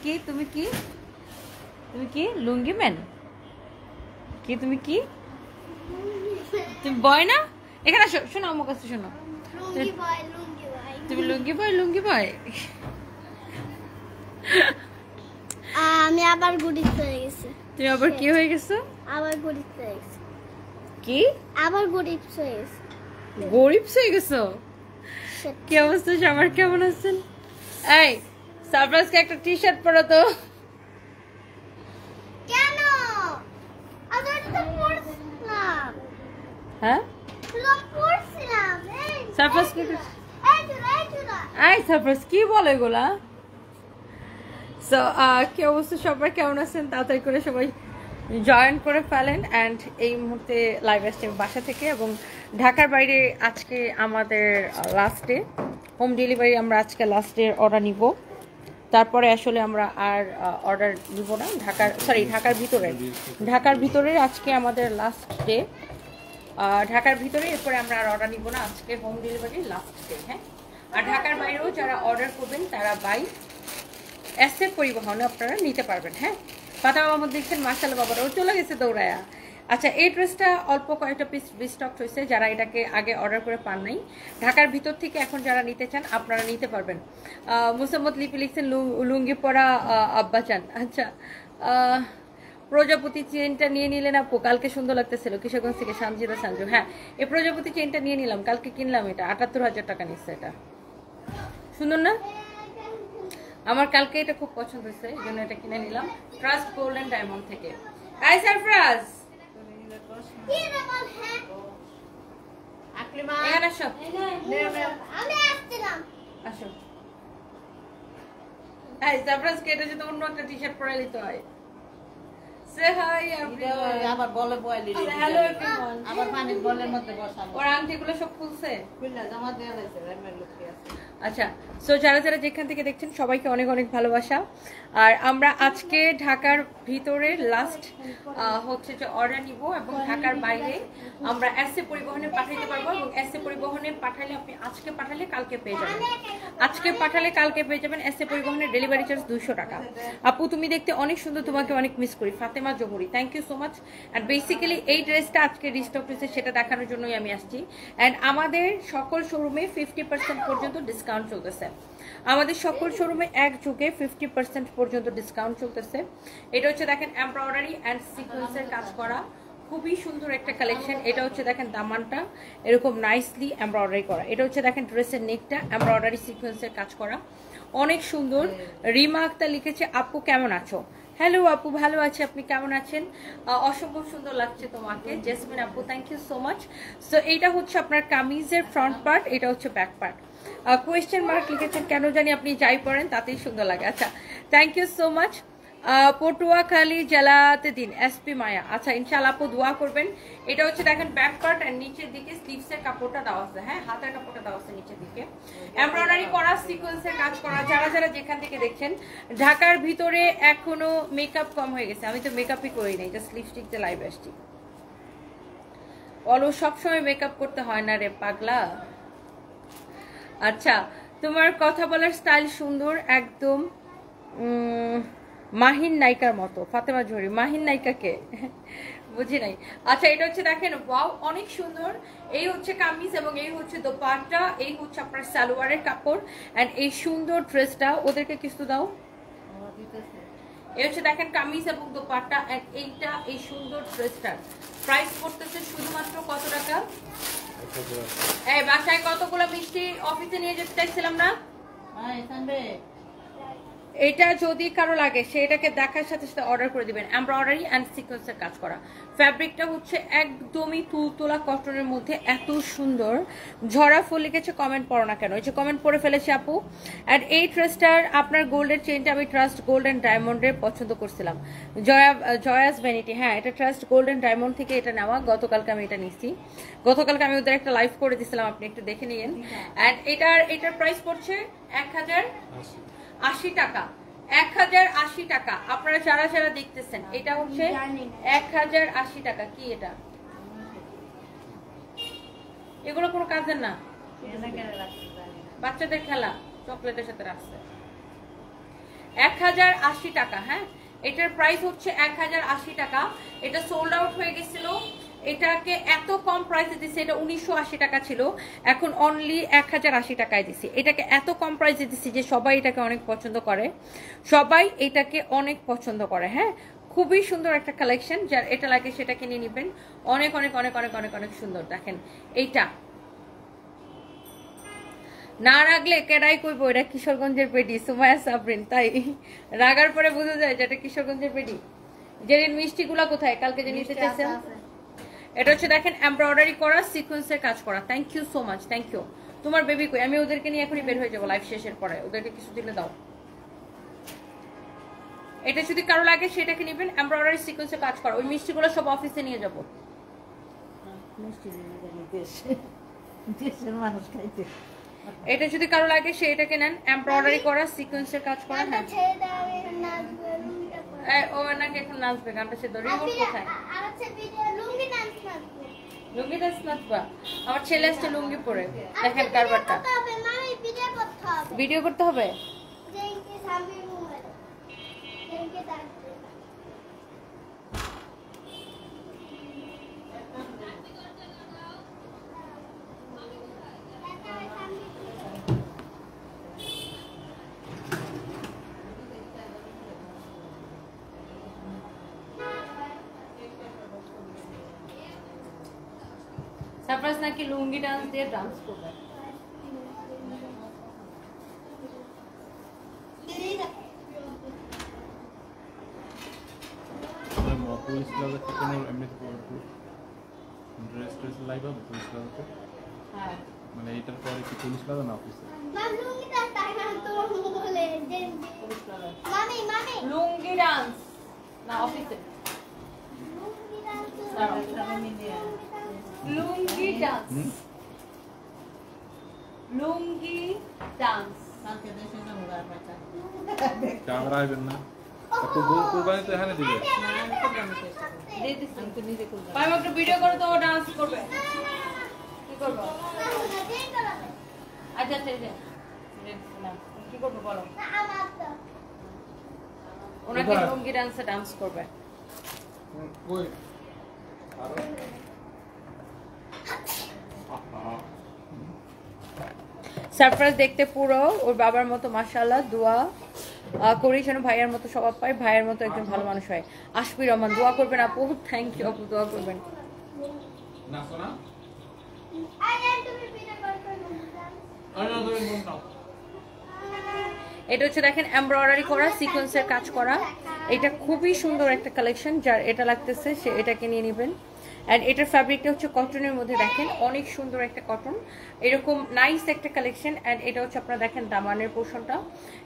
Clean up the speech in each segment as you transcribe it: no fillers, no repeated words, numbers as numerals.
কি তুমি কি লুঙ্গি ম্যান? কি তুমি বয় না? এখানে আসো, শোনো আমার কাছে শোনো। তুমি লুঙ্গি বয়। আমি আবার গরিব হয়ে গেছি। তুমি আবার কি হয়ে গেছো? আবার গরিব হয়ে গেছি। কি? আবার গরিব হয়ে গেছি। গরিব হয়ে গেছো? কি অবস্থা সবার, কেমন আছেন? এই সারপ্রাইজকে একটা টি শার্ট পরো তো। কেন? আবার তো পড়ছিলাম। হ্যাঁ পড়ছিলাম। সারপ্রাইজ কি? এই সারপ্রাইজ কি বলে এগুলা? সো কি অবস্থা সবার, কেমন আছেন? তাড়াতাড়ি করে সবাই জয়েন করে ফেলেন। অ্যান্ড এই মুহূর্তে লাইভ আসছে বাসা থেকে, এবং ঢাকার বাইরে আজকে আমাদের লাস্ট ডে হোম ডেলিভারি। আমরা আজকে লাস্ট ডে অর্ডার নিব, তারপরে আসলে আমরা আর অর্ডার নিব না। ঢাকার ভিতরে আজকে আমাদের লাস্ট ডে, ঢাকার ভিতরে। এরপরে আমরা আর অর্ডার নিব না, আজকে হোম ডেলিভারি লাস্ট ডে। হ্যাঁ, আর ঢাকার বাইরেও যারা অর্ডার করবেন তারা বাই এসএ পরিবহনে আপনারা নিতে পারবেন। হ্যাঁ, পাতা বাবা দেখছেন, মাশাআল্লাহ বাবারা ও চলে গেছে দৌড়ায়া। আচ্ছা, এই ড্রেসটা অল্প কয়েকটা পিস রিস্টক হয়েছে, যারা এটাকে আগে অর্ডার করে পান নাই। ঢাকার ভিতর থেকে এখন যারা নিতে চান আপনারা নিতে পারবেন। মুসাম্মদ লিপি লিখছেন লুঙ্গি পরা আব্বাচান। আচ্ছা, প্রজাপতি চেনটা নিয়ে নিলেন আপু, কালকে সুন্দর লাগতেছিল। কিশোরগঞ্জ থেকে সানজিদা সানজু। হ্যাঁ, এই প্রজাপতি চেনটা নিয়ে নিলাম, কালকে কিনলাম। এটা ৭৮,০০০ টাকা নিচ্ছে। এটা সুন্দর না? আমার কালকে এটা খুব পছন্দ হয়েছে, এই জন্য এটা কিনে নিলাম ট্রাস্ট গোল্ড এন্ড ডায়মন্ড থেকে। আই সারপ্রাইজ এখানে আসো, আসো। এই সারপ্রাইজ কে? এটা যদি অন্য একটা টি শার্ট পরে নিতে হয়। সে হাই এভরিওয়ান। আবার বলে বয়লি রে। Hello everyone. আবার পানির বলের মধ্যে বসাবো। ওর আংটিগুলো সব খুলছে। খুললা জমা দেয়া হয়েছে, রাইমের লোককে আছে। আচ্ছা, সো যারা যারা যেখান থেকে দেখছেন সবাইকে অনেক অনেক ভালোবাসা। আর আমরা আজকে ঢাকার ভিতরে লাস্ট হচ্ছে যে অর্ডার নিব, এবং ঢাকার বাইরে আমরা এসএ পরিবহনে পাঠাইতে পারবো। এবং এসএ পরিবহনে পাঠালে আপনি আজকে পাঠালে কালকে পেয়ে যাবেন। আজকে পাঠালে কালকে পেয়ে যাবেন। এসএ পরিবহনের ডেলিভারি চার্জ 200 টাকা। আপু তুমি দেখতে অনেক সুন্দর, তোমাকে অনেক মিস করি। Fatema Johuri, thank you so much. And basically এই ড্রেসটা আজকে রিস্টক হয়েছে, সেটা দেখানোর জন্যই আমি আসছি। অ্যান্ড আমাদের সকল শোরুমে 50% পর্যন্ত ডিসকাউন্ট চলতেছে। আমাদের সকল শোরুমে একযোগে 50% পর্যন্ত ডিসকাউন্ট চলতেছে। এটা হচ্ছে দেখেন এমব্রয়ডারি অ্যান্ড সিকোয়েন্সের কাজ করা, খুবই সুন্দর একটা কালেকশন। এটা হচ্ছে দেখেন দামানটা এরকম নাইসলি এমব্রয়ডারি করা। এটা হচ্ছে দেখেন ড্রেসের নেকটা এমব্রয়ডারি সিকোয়েন্সের কাজ করা, অনেক সুন্দর। রিমা আক্তার লিখেছে আপু কেমন আছো? হ্যালো আপু, ভালো আছি, আপনি কেমন আছেন? অসম্ভব সুন্দর লাগছে তোমাকে জেসমিন আপু, thank you so much. So এইটা হচ্ছে আপনার কামিজের ফ্রন্ট পার্ট, এটা হচ্ছে ব্যাক পার্ট। কোয়েশ্চেন মার্ক লিখেছেন, কেন জানি আপনি যাই পড়েন তাতেই সুন্দর লাগে। আচ্ছা, thank you so much. Patuakhali জেলাতে দিন এসপি মায়া। আচ্ছা, ইনশাআল্লাহ আপু দোয়া করবেন। এটা হচ্ছে দেখেন ব্যাক পার্ট, আর নিচের দিকে স্লিভসের কাপড়টা দেওয়া আছে। হ্যাঁ, হাতের কাপড়টা দেওয়া আছে নিচের দিকে, এমব্রয়ডারি করা, সিকোয়েন্সের কাজ করা। যারা যারা যেখান থেকে দেখছেন ঢাকার ভিতরে এখনো মেকআপ কম হয়ে গেছে। আমি তো মেকআপই করি নাই, জাস্ট লিপস্টিক দিয়ে লাইভ আসছি। বলো সবসময় মেকআপ করতে হয় না রে পাগলা। আচ্ছা, তোমার কথা বলার স্টাইল সুন্দর, একদম মাহিন নায়িকার মতো। ফাতেমা জহুরি, মাহিন নায়িকাকে বুঝি নাই। আচ্ছা, এটা হচ্ছে দেখেন ওয়াও, অনেক সুন্দর। এই হচ্ছে কামিজ এবং এই হচ্ছে দোপাট্টা, এই হচ্ছে আপনার সালোয়ারের কাপড়। এন্ড এই সুন্দর ড্রেসটা ওদেরকে কিছু দাও। এই হচ্ছে দেখেন কামিজ এবং দোপাট্টা, এন্ড এইটা এই সুন্দর ড্রেসটার প্রাইস পড়তেছে শুধুমাত্র কত টাকা? এই বাসায় কতগুলো মিষ্টি অফিসে নিয়ে যেতে চাইছিলাম না? এটা যদি কারো লাগে সেটাকে দেখার সাথে সাথে অর্ডার করে দিবেন। এমব্রয়ডারি অ্যান্ড সিকোয়েন্সের কাজ করা, ফ্যাব্রিকটা হচ্ছে একদমই তুলতুলা কটনের মধ্যে, এত সুন্দর। ঝরা ফুল লিখেছে কমেন্ট পড়ো না কেন? এই যে কমেন্ট পড়ে ফেলেছে আপু। অ্যান্ড এই ড্রেসটার আপনার গোল্ডের চেনটা আমি ট্রাস্ট গোল্ড অ্যান্ড ডায়মন্ডের পছন্দ করছিলাম। জয়াস ভ্যানিটি, হ্যাঁ এটা ট্রাস্ট গোল্ড অ্যান্ড ডায়মন্ড থেকে এটা নেওয়া। গতকালকে আমি এটা নিচ্ছি, গতকালকে আমি ওদের একটা লাইভ করে দিয়েছিলাম, আপনি একটু দেখে নিয়েন। অ্যান্ড এটার প্রাইস পড়ছে 1080 টাকা। 1080 টাকা। আপনারা যারা যারা দেখতেছেন, এটা হচ্ছে 1080 টাকা। কি এটা? এগুলো কোনো কাজের না, বাচ্চাদের খেলা, চকলেটের সাথে রাখছে। 1080 টাকা। হ্যাঁ, এটার প্রাইস হচ্ছে 1080 টাকা। এটা সোল্ড আউট হয়ে গেছিল, এটাকে এত কম প্রাইসে দিছি, এটা 1980 টাকা ছিল, এখন অনলি 1080 টাকায় দিছি। এটাকে এত কম প্রাইসে দিছি যে সবাই এটাকে অনেক পছন্দ করে, সবাই এটাকে অনেক পছন্দ করে। হ্যাঁ, খুবই সুন্দর একটা কালেকশন, যার এটা লাগে সেটাকে নিয়ে নেবেন। অনেক অনেক অনেক অনেক অনেক অনেক সুন্দর। দেখেন এইটা না রাখলে কেডাই কইবো এটা কিশোরগঞ্জের পেডি, সুমায়া সাবরিন। তাই রাগার পরে বোঝা যায় যে এটা কিশোরগঞ্জের পেডি। জেরিন মিষ্টিগুলা কোথায় কালকে যে নিতে চাইছেন? এটা হচ্ছে দেখেন এমব্রয়ডারি করা, সিকোয়েন্সের কাজ করা। Thank you so much, thank you. তোমার বেবি কই? আমি ওদেরকে নিয়ে এখনই বের হয়ে যাবো লাইভ শেষের পরে, ওদেরকে কিছু দিলে দাও। এটা যদি কারো লাগে সেটাকে নেবেন, এমব্রয়ডারি সিকোয়েন্সের কাজ করা। ওই মিষ্টিগুলো সব অফিসে নিয়ে যাবো। দেশের মানুষ খাইতে। এটা যদি কারো লাগে সে এটাকে নেন, এমব্রয়ডারি করা, সিকোয়েন্সের কাজ করা। হ্যাঁ, ও নাকি এখন নাচবে, গানটা সে ধরে রিমোট কোথায়? লুঙ্গি ডান্স নাচবা? আমার ছেলে আসছে লুঙ্গি পরে, দেখেন কারবারটা। ভিডিও করতে হবে? সারপ্রাইজ নাকি লুঙ্গি ডান্স দিয়ে ডান্স করবে। পুলিশ প্লাজা কি কোনো এমনি ড্রেস ট্রেস লাইবা পুলিশ প্লাজাতে? হ্যাঁ, মানে এইটার পরে কি পুলিশ প্লাজা না অফিসে? লুঙ্গি ডান্স না অফিসে? লুঙ্গি ডান্স, লুঙ্গি ডান্স। কালকে দেশে যাবো আর বাচ্চা। ক্যামেরা আইবেন না? আপু কুরবানি তো এখানে দিবে। দিয়ে দিচ্ছি। আমি তো নিজে করবো। আমি একটা ভিডিও করে তো ও ডান্স করবে। কি করবো? আচ্ছা আচ্ছা আচ্ছা, না, কি করবো বলো? ওনাকে লুঙ্গি ডান্সে ডান্স করবে। কই সারপ্রাইজ দেখতে পুরো ওর বাবার মতো, মাশাআল্লাহ। দোয়া করি যেন ভাইয়ের মতো স্বভাব পায়, ভাইয়ের মতো একজন ভালো মানুষ হয়। আশফি রহমান, দোয়া করবেন আপু। থ্যাংক ইউ আপু, দোয়া করবেন। না সোনা এটা হচ্ছে দেখেন এমব্রয়ডারি করা, সিকোয়েন্সের কাজ করা। এটা খুবই সুন্দর একটা কালেকশন, যার এটা লাগতেছে সে এটাকে নিয়ে নেবেন। অ্যান্ড এটার ফ্যাব্রিকটা হচ্ছে কটনের মধ্যে, দেখেন অনেক সুন্দর একটা কটন, এরকম নাইস একটা কালেকশন। অ্যান্ড এটা হচ্ছে আপনারা দেখেন দামানের পোর্শনটা।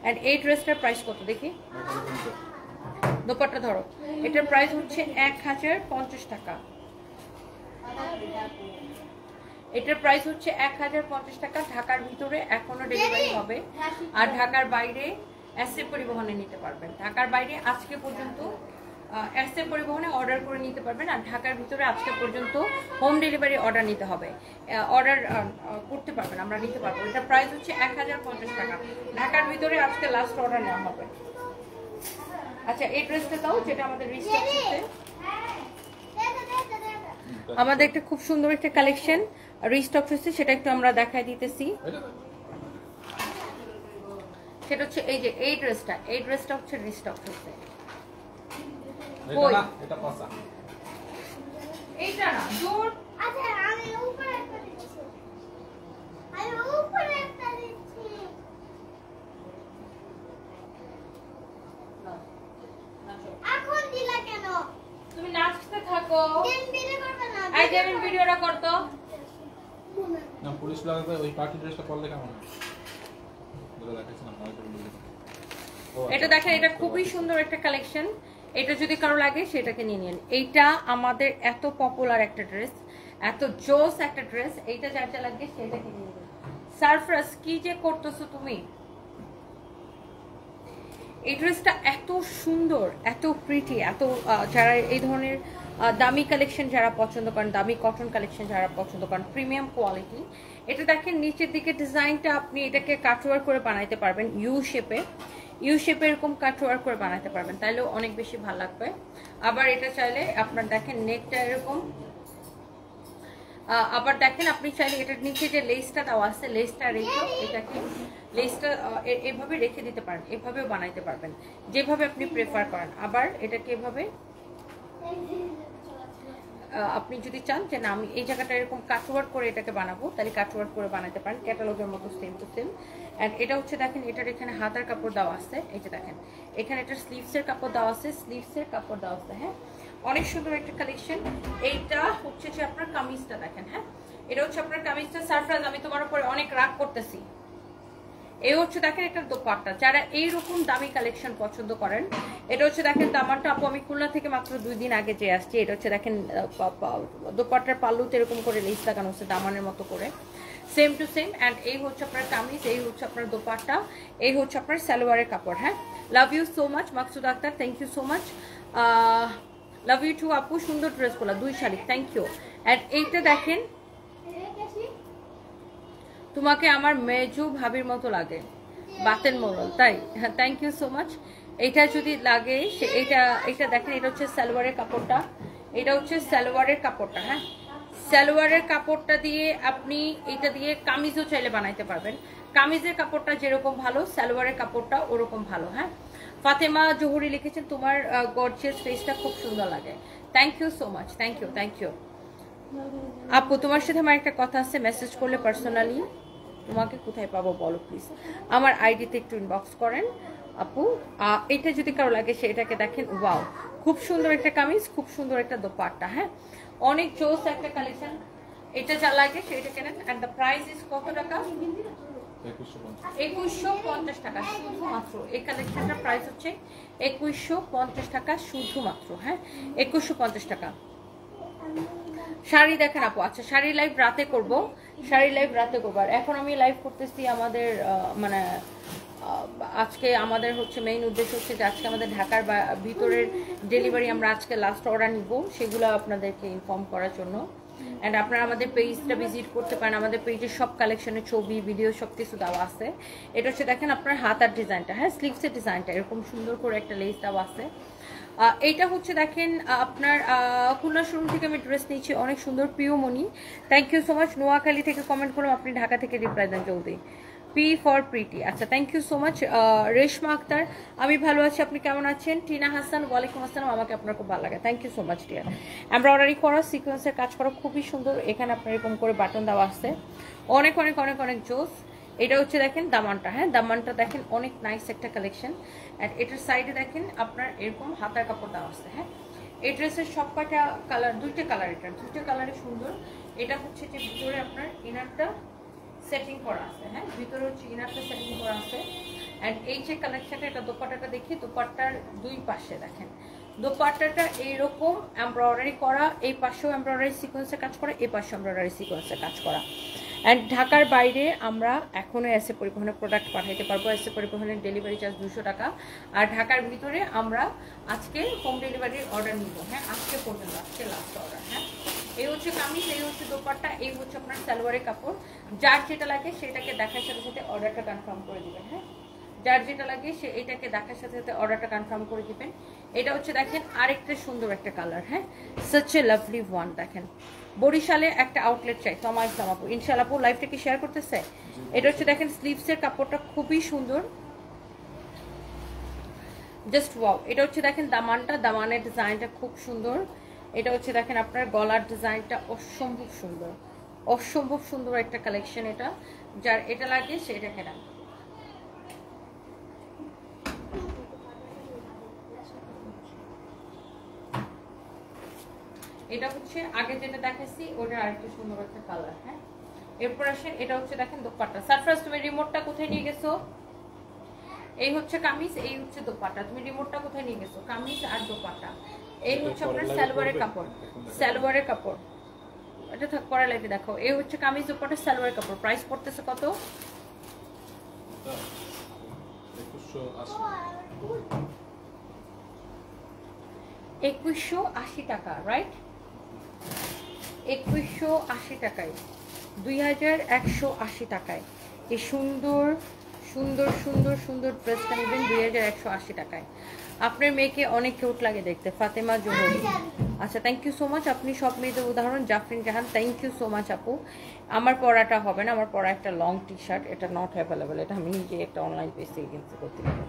অ্যান্ড এই ড্রেসটার প্রাইস কত দেখি? দোপাট্টা ধরো। এটার প্রাইস হচ্ছে 1050 টাকা। এটার প্রাইস হচ্ছে 1050 টাকা। ঢাকার ভিতরে এখনো ডেলিভারি হবে, আর ঢাকার বাইরে এসএ পরিবহনে নিতে পারবেন। ঢাকার বাইরে আজকে পর্যন্ত এসএ পরিবহনে অর্ডার করে নিতে পারবেন, আর ঢাকার ভিতরে আজকে পর্যন্ত হোম ডেলিভারি অর্ডার নিতে হবে, অর্ডার করতে পারবেন, আমরা নিতে পারবো। এটার প্রাইস হচ্ছে 1050 টাকা। ঢাকার ভিতরে আজকে লাস্ট অর্ডার নেওয়া হবে। আচ্ছা, এই ড্রেসটা দাও, যেটা আমাদের রিস্টক হচ্ছে। আমাদের একটা খুব সুন্দর একটা কালেকশন রিস্টক হচ্ছে, সেটা একটু আমরা দেখাই দিতেছি। সেটা হচ্ছে এই যে এই ড্রেসটা হচ্ছে রিস্টক হচ্ছে। এটা না, এটা পাসা। এইটা না, জোর। আচ্ছা, আমি উপরে একটা দিচ্ছি। আমি উপরে একটা দিচ্ছি। এখন দিলা কেন? তুমি নাচতে থাকো। দিন ভিডিও করবে না? এই যে আমি ভিডিওটা করতো। না পুলিশ প্লাজাতে ওই পার্টি ড্রেসটা পরলে কেমন হয়? বলে দেখাচ্ছি না, ভালো করে বলে। এটা দেখেন, এটা খুবই সুন্দর একটা কালেকশন। এটা যদি কারো লাগে সেটাকে নিয়ে নিন। এইটা আমাদের এত পপুলার একটা ড্রেস, এত জোস একটা ড্রেস। এইটা যার যা লাগে সেটাকে নিয়ে নিন। সারপ্রাইজ কি যে করতেছো তুমি? এই ড্রেসটা এত সুন্দর, এত প্রিটি, এত যারা এই ধরনের দামি কালেকশন যারা পছন্দ করেন, দামি কটন কালেকশন যারা পছন্দ করেন, প্রিমিয়াম কোয়ালিটি। এটা দেখেন নিচের দিকে ডিজাইনটা, আপনি এটাকে কাটওয়ার করে বানাইতে পারবেন ইউ শেপে। ইউ শেপে এরকম কাট ওয়ার্ক করে বানাতে পারবেন, তাইলেও অনেক বেশি ভালো লাগবে। আবার এটা চাইলে আপনার দেখেন নেকটা এরকম, আবার দেখেন আপনি চাইলে এটার নিচে যে লেসটা দেওয়া আছে লেসটা রেখে এটাকে লেসটা এভাবে রেখে দিতে পারেন, এভাবেও বানাইতে পারবেন যেভাবে আপনি প্রেফার করেন। আবার এটাকে এভাবে আপনি যদি চান যে না আমি এই জায়গাটা এরকম কাটওয়ার্ক করে এটাকে বানাবো, তাহলে কাটওয়ার্ক করে বানাতে পারেন ক্যাটালগের মতো সেম টু সেম। অ্যান্ড এটা হচ্ছে দেখেন এটার এখানে হাতার কাপড় দেওয়া আছে, এই যে দেখেন এখানে এটার স্লিভসের কাপড় দেওয়া আছে, স্লিভসের কাপড় দেওয়া আছে। হ্যাঁ, অনেক সুন্দর একটা কালেকশন। এইটা হচ্ছে যে আপনার কামিজটা দেখেন। হ্যাঁ, এটা হচ্ছে আপনার কামিজটা। সারপ্রাইজ, আমি তোমার উপরে অনেক রাগ করতেছি। এই হচ্ছে দেখেন একটা দোপাট্টা, যারা এইরকম দামি কালেকশন পছন্দ করেন, এটা হচ্ছে দেখেন দামানটা। আপু আমি খুলনা থেকে মাত্র 2 দিন আগে যে আসছি। এটা হচ্ছে দেখেন দোপাট্টার পাল্লুতে এরকম করে লেস লাগানো হচ্ছে দামানের মতো করে, সেম টু সেম। অ্যান্ড এই হচ্ছে আপনার কামিজ, এই হচ্ছে আপনার দোপাট্টা, এই হচ্ছে আপনার সালোয়ারের কাপড়। হ্যাঁ, love you so much Maksud Akter, thank you so much. Love you too আপু, সুন্দর ড্রেসগুলো 2 শাড়ি, থ্যাংক ইউ। অ্যান্ড এইটা দেখেন তোমাকে আমার মেজু ভাবির মতো লাগে, বাতের মোড়ল, তাই? হ্যাঁ, থ্যাংক ইউ সো মাচ। এটা যদি লাগে এটা দেখেন, এটা হচ্ছে সালোয়ারের কাপড়টা, এটা হচ্ছে সালোয়ারের কাপড়টা। হ্যাঁ, সালোয়ারের কাপড়টা দিয়ে আপনি এটা দিয়ে কামিজও চাইলে বানাইতে পারবেন। কামিজের কাপড়টা যেরকম ভালো, সালোয়ারের কাপড়টা ওরকম ভালো। হ্যাঁ, ফাতেমা জহুরি লিখেছেন তোমার গর্জিয়াস ফেসটা খুব সুন্দর লাগে, thank you so much, thank you thank you. আপু তোমার সাথে আমার একটা কথা আছে, মেসেজ করলে পার্সোনালি তোমাকে কোথায় পাবো বলো প্লিজ। আমার আইডিতে একটু ইনবক্স করেন আপু। এটা যদি কারো লাগে সেটাকে দেখেন, ওয়াও খুব সুন্দর একটা কামিজ, খুব সুন্দর একটা দোপাট্টা। হ্যাঁ, অনেক জোস একটা কালেকশন। এটা যা লাগে সেটা কেনেন। অ্যান্ড দ্য প্রাইস ইজ কত টাকা? 2150 টাকা শুধুমাত্র। এই কালেকশনটার প্রাইস হচ্ছে 2150 টাকা শুধুমাত্র। হ্যাঁ, 2150 টাকা। শাড়ি দেখেন আপু। আচ্ছা, শাড়ি লাইভ রাতে করব, শাড়ি লাইভ রাতে করবো। আর এখন আমি লাইভ করতেছি আমাদের মানে আজকে আমাদের হচ্ছে মেইন উদ্দেশ্য হচ্ছে যে আজকে আমাদের ঢাকার ভিতরের ডেলিভারি আমরা আজকে লাস্ট অর্ডার নিব, সেগুলো আপনাদেরকে ইনফর্ম করার জন্য। অ্যান্ড আপনারা আমাদের পেজটা ভিজিট করতে পারেন, আমাদের পেজের সব কালেকশনের ছবি ভিডিও সব কিছু দেওয়া আছে। এটা হচ্ছে দেখেন আপনার হাতার ডিজাইনটা, হ্যাঁ স্লিভসের ডিজাইনটা এরকম সুন্দর করে একটা লেস দেওয়া আছে। এইটা হচ্ছে দেখেন আপনার খুলনা শোরুম থেকে আমি ড্রেস নিয়েছি, অনেক সুন্দর। Priyamani, thank you so much. Noakhali থেকে কমেন্ট করলাম, আপনি ঢাকা থেকে রিপ্লাই দেন জলদি। পি ফর প্রিটি, আচ্ছা thank you so much. Reshma Akter, আমি ভালো আছি, আপনি কেমন আছেন? টিনা হাসান, ওয়ালাইকুম আসসালাম, আমাকে আপনার খুব ভালো লাগে, thank you so much dear. Embroidery করা সিকোয়েন্সের কাজ করা খুবই সুন্দর, এখানে আপনার এরকম করে বাটন দেওয়া আছে, অনেক অনেক অনেক অনেক জোস। এটা হচ্ছে দেখেন দামানটা, হ্যাঁ দামানটা দেখেন অনেক নাইস একটা কালেকশন। অ্যান্ড এটার সাইডে দেখেন আপনার এরকম হাতার কাপড় দেওয়া আছে। হ্যাঁ, এই ড্রেসের সব কটা কালার, দুইটা কালার, এটা দুইটা কালারে সুন্দর। এটা হচ্ছে যে ভিতরে আপনার ইনারটা সেটিং করা আছে, হ্যাঁ ভিতরে হচ্ছে ইনারটা সেটিং করা আছে। অ্যান্ড এই যে কালেকশনটা, এটা দোপাট্টাটা দেখি, দোপাট্টার দুই পাশে দেখেন দোপাট্টাটা এইরকম এমব্রয়ডারি করা, এই পাশেও এমব্রয়ডারি সিকোয়েন্সের কাজ করা, এই পাশেও এমব্রয়ডারি সিকোয়েন্সের কাজ করা। অ্যান্ড ঢাকার বাইরে আমরা এখনও এসএ পরিবহনের প্রোডাক্ট পাঠাইতে পারবো, এসএ পরিবহনের ডেলিভারি চার্জ 200 টাকা। আর ঢাকার ভিতরে আমরা আজকে হোম ডেলিভারির অর্ডার নিব, হ্যাঁ আজকে পর্যন্ত, আজকে লাস্ট অর্ডার। হ্যাঁ, এই হচ্ছে কামিজ, এই হচ্ছে দোপাট্টা, এই হচ্ছে আপনার সালোয়ারের কাপড়। যার যেটা লাগে সেটাকে দেখার সাথে সাথে অর্ডারটা কনফার্ম করে দিবেন। হ্যাঁ, যার যেটা লাগে সে এটাকে দেখার সাথে সাথে অর্ডারটা কনফার্ম করে দিবেন। এটা হচ্ছে দেখেন আরেকটা সুন্দর একটা কালার, হ্যাঁ সাচ এ লাভলি ওয়ান। দেখেন বরিশালে একটা আউটলেট চাই, তোমার জামাপু ইনশাআল্লাহ আপু লাইভটা কি শেয়ার করতেছে। এটা হচ্ছে দেখেন স্লিভসের কাপড়টা খুবই সুন্দর, জাস্ট ওয়াও। এটা হচ্ছে দেখেন দামানটা, দামানের ডিজাইনটা খুব সুন্দর। এটা হচ্ছে দেখেন আপনার গলার ডিজাইনটা অসম্ভব সুন্দর, অসম্ভব সুন্দর একটা কালেকশন। এটা যার এটা লাগে সেটা কেনা। এটা হচ্ছে আগে যেটা দেখাচ্ছি ওটা আরেকটা সুন্দর একটা কালার। হ্যাঁ, এরপর আসেন এটা হচ্ছে দেখেন দোপাট্টা। সারফরাজ তুমি রিমোটটা কোথায় নিয়ে গেছো? এই হচ্ছে কামিজ, এই হচ্ছে দোপাট্টা। তুমি রিমোটটা কোথায় নিয়ে গেছো? কামিজ আর দোপাট্টা। এই হচ্ছে আপনার সালোয়ারের কাপড়, সালোয়ারের কাপড়। এটা থাক পরে লাইটে দেখো। এই হচ্ছে কামিজ দোপাট্টা সালোয়ারের কাপড়। প্রাইস পড়তেছে কত? 2180 টাকা, রাইট? 2180 টাকায়, 2180 টাকায় এই সুন্দর সুন্দর সুন্দর সুন্দর ড্রেসটা নেবেন 2180 টাকায়। আপনার মেয়েকে অনেক কিউট লাগে দেখতে, ফাতেমা জোহরি। আচ্ছা, থ্যাংক ইউ সো মাচ। আপনি সব মেয়েদের উদাহরণ। জাফরিন জাহান, থ্যাংক ইউ সো মাচ আপু। আমার পরাটা হবে না, আমার পরা একটা লং টি শার্ট, এটা নট অ্যাভেলেবেল, এটা আমি নিজে একটা অনলাইন পেজ থেকে কিনতে করতে পারবো।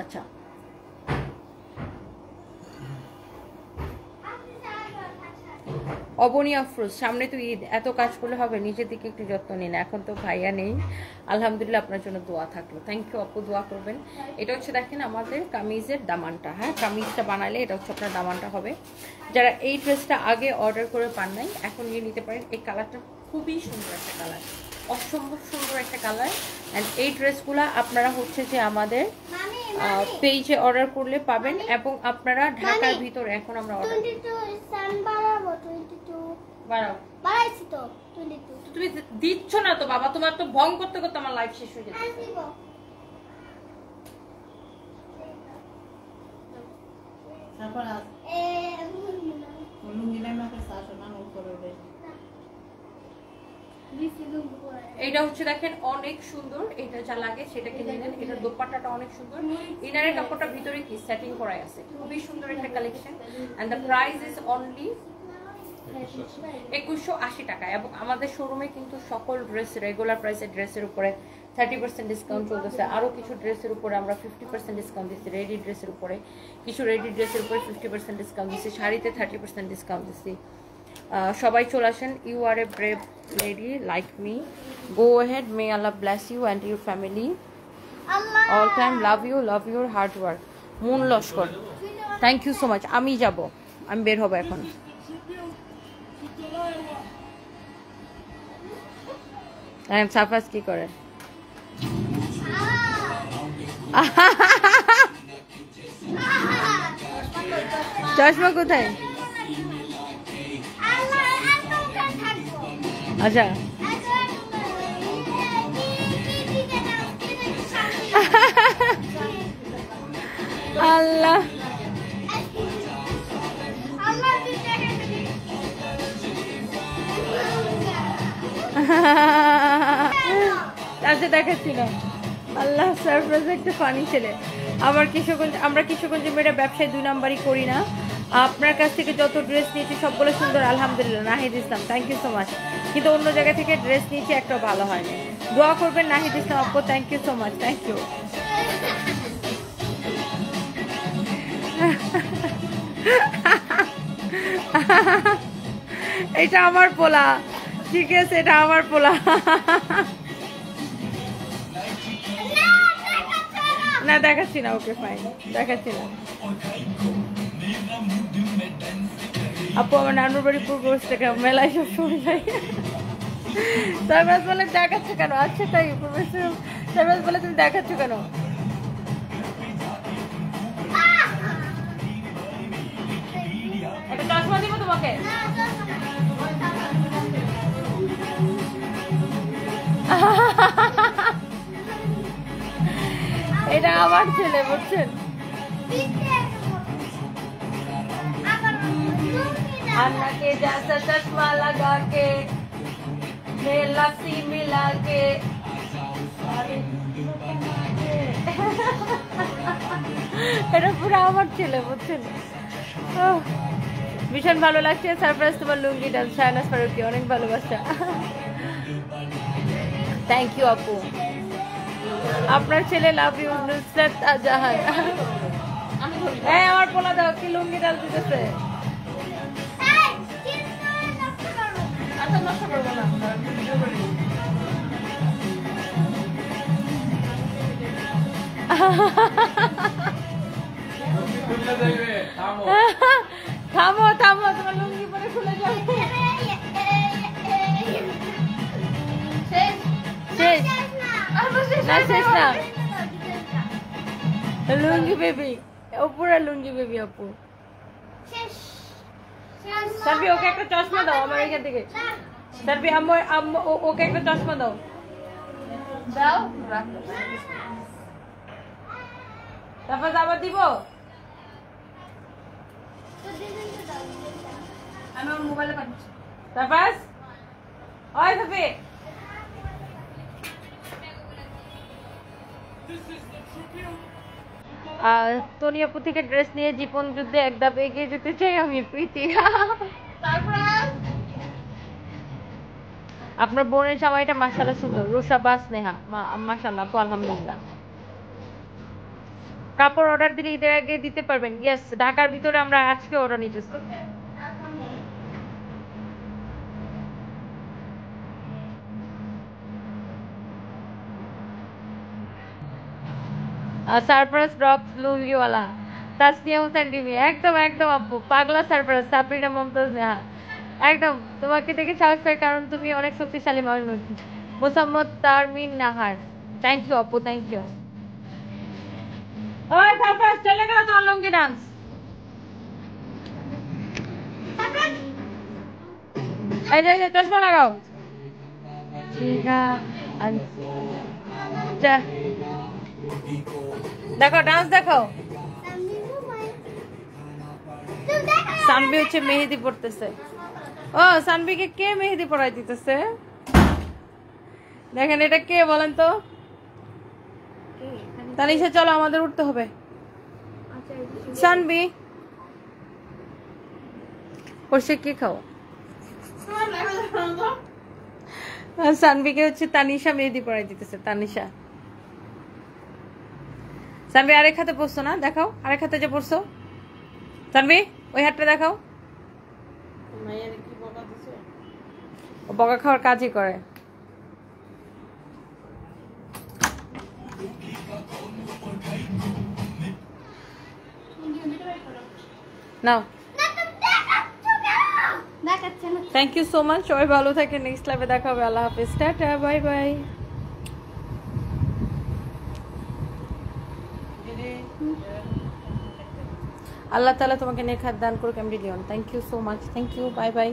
আচ্ছা, অবনী আফরোজ, সামনে তো ঈদ, এত কাজ করলে হবে, নিজের দিকে একটু যত্ন নিন। এখন তো ভাইয়া নেই, আলহামদুলিল্লাহ, আপনার জন্য দোয়া থাকলো। থ্যাংক ইউ আপু, দোয়া করবেন। এটা হচ্ছে দেখেন আমাদের কামিজের দামানটা, হ্যাঁ কামিজটা বানালে এটা হচ্ছে আপনার দামানটা হবে। যারা এই ড্রেসটা আগে অর্ডার করে পান নাই, এখন নিয়ে নিতে পারেন। এই কালারটা খুবই সুন্দর একটা কালার, অসম্ভব সুন্দর একটা কালার। অ্যান্ড এই ড্রেসগুলো আপনারা হচ্ছে যে আমাদের পেজে অর্ডার করলে পাবেন, এবং আপনারা ঢাকার ভিতরে এখন আমরা অর্ডার বাড়াইছি তো 22 তুমি দিচ্ছ না তো বাবা, তোমার তো ভং করতে করতে আমার লাইফ শেষ হয়ে যাচ্ছে। তারপর লুঙ্গিটা আমাকে শাসনা করে দেয়। এটা হচ্ছে দেখেন অনেক সুন্দর, এটা যা লাগে সেটা কিনে নেন। এটার দোপাট্টাটা অনেক সুন্দর, ইনারের কাপড়টা ভিতরে কি সেটিং করাই আছে, খুবই সুন্দর একটা collection. And the price is only 2180 টাকা। এবং আমাদের শোরুমে কিন্তু সকল ড্রেস রেগুলার প্রাইসের ড্রেসের উপরে 30% ডিসকাউন্ট চলতেছে। আরও কিছু ড্রেসের উপরে আমরা 50% ডিসকাউন্ট দিচ্ছি, রেডি ড্রেসের উপরে কিছু রেডি ড্রেসের উপরে 50% ডিসকাউন্ট দিচ্ছি, শাড়িতে 30% ডিসকাউন্ট দিচ্ছি। সবাই চলে আসেন। You are a brave lady like me, go ahead, may Allah bless you and your family all time, love your hard work. Moon Laskar, thank you so much. আমি যাব, আমি বের হবো এখন। সাফাস কি করে? চশমা কোথায়? আচ্ছা, আল্লাহ আচ্ছা দেখাচ্ছি না। আল্লাহ সারপ্রাইজ, একটা ফানি ছেলে। আমরা কিশোরগঞ্জে মেয়েরা ব্যবসায় 2 নাম্বারই করি না। আপনার কাছ থেকে যত ড্রেস নিয়েছি সবগুলো সুন্দর, আলহামদুলিল্লাহ। Nahid Islam, thank you so much. কিন্তু অন্য জায়গা থেকে ড্রেস নিয়েছি, একটাও ভালো হয়নি। দোয়া করবেন নাহিদ ইসলাম আপু, thank you so much, thank you. এটা আমার পোলা, ঠিক আছে, এটা আমার পোলা। না দেখাচ্ছি না, ওকে ফাইন, দেখাচ্ছি না। আপু আমার নানুর বাড়ি পূর্ব থেকে মেলায় সব সময় যাই। সারবাজ বলে দেখাচ্ছ কেন? আচ্ছা তাই, সারবাজ বলে তুমি দেখাচ্ছ কেন? একটা চশমা দিব তোমাকে। এটা আমার ছেলে, বুঝছেন? अन्ना के जैसा चश्मा लगा के लस्सी मिला के এটা পুরো আমার ছেলে, বুঝছেন? ভীষণ ভালো লাগছে। সারপ্রাইজ তোমার লুঙ্গি ডান্স, শায়নাজ ফারুকি, অনেক ভালোবাসা। থ্যাংক ইউ আপু। আপনার ছেলে, লাভ ইউ। নুসরাত জাহান, এই আমার পোলা দাও, কি লুঙ্গি ডাল দিতেছে। নষ্ট করবো না, থামো থামো, তোমার লুঙ্গি পরে খুলে যাবে। শেষ না, শেষ না। লুঙ্গি বেবি, পুরা লুঙ্গি বেবি আপু। সারবি ওকে একটা চশমা দাও আমার এখান থেকে। সারবি ওকে একটা চশমা দাও, দাও। তারপর আবার দিব। আমি ওর মোবাইলে পাচ্ছি। তারপর ওই ভাবে আর তোনিয়াপু থেকে ড্রেস নিয়ে জীবন যুদ্ধে এক ধাপ এগিয়ে যেতে চাই আমি প্রীতি। আপনার বোনের জামাইটা মাশাআল্লাহ সুন্দর, রুষা বা স্নেহা, মাশাআল্লাহ আপু আলহামদুলিল্লাহ। কাপড় অর্ডার দিলে ঈদের আগে দিতে পারবেন? ইয়েস, ঢাকার ভিতরে আমরা আজকে অর্ডার নিতেছি। Surprise drops Luviwala Tasnia Hossain TV, একদম একদম আপু পাগলা সারপ্রাইজ। সাবরিনা মমতাজ নেহা, একদম তোমাকে দেখে সাহস পাই কারণ তুমি অনেক শক্তিশালী মানুষ। মোসাম্মদ তারমিন নাহার, থ্যাংক ইউ আপু, থ্যাংক ইউ। ওই সারপ্রাইজ চলে গেল তোমার লুঙ্গি ডান্স। এই যে চশমা লাগাও। ঠিক আছে, দেখো ডান্স দেখো। সানবি হচ্ছে মেহেদি পড়তেছে। ও সানবিকে কে মেহেদি পড়াই দিতেছে? দেখেন এটা কে বলেন তো? তানিশা চলো আমাদের উঠতে হবে। সানবি বসে কি খাও? সানবিকে হচ্ছে তানিশা মেহেদি পড়াই দিতেছে। তানিশা, সানবি আরেক হাতে পড়ছো না? দেখাও আরেক হাতে যে পড়ছো। সানবি ওই হাতটা দেখাও। ও বকা খাওয়ার কাজই করে। নাও, থ্যাংক ইউ সো মাচ। সবাই ভালো থাকে, নেক্সট লাইভে দেখা হবে। আল্লাহ হাফেজ, টাটা, বাই বাই। আল্লাহ তাআলা তোমাকে নেক হাত দান করুক। MD Leon, thank you so much, thank you, bye by.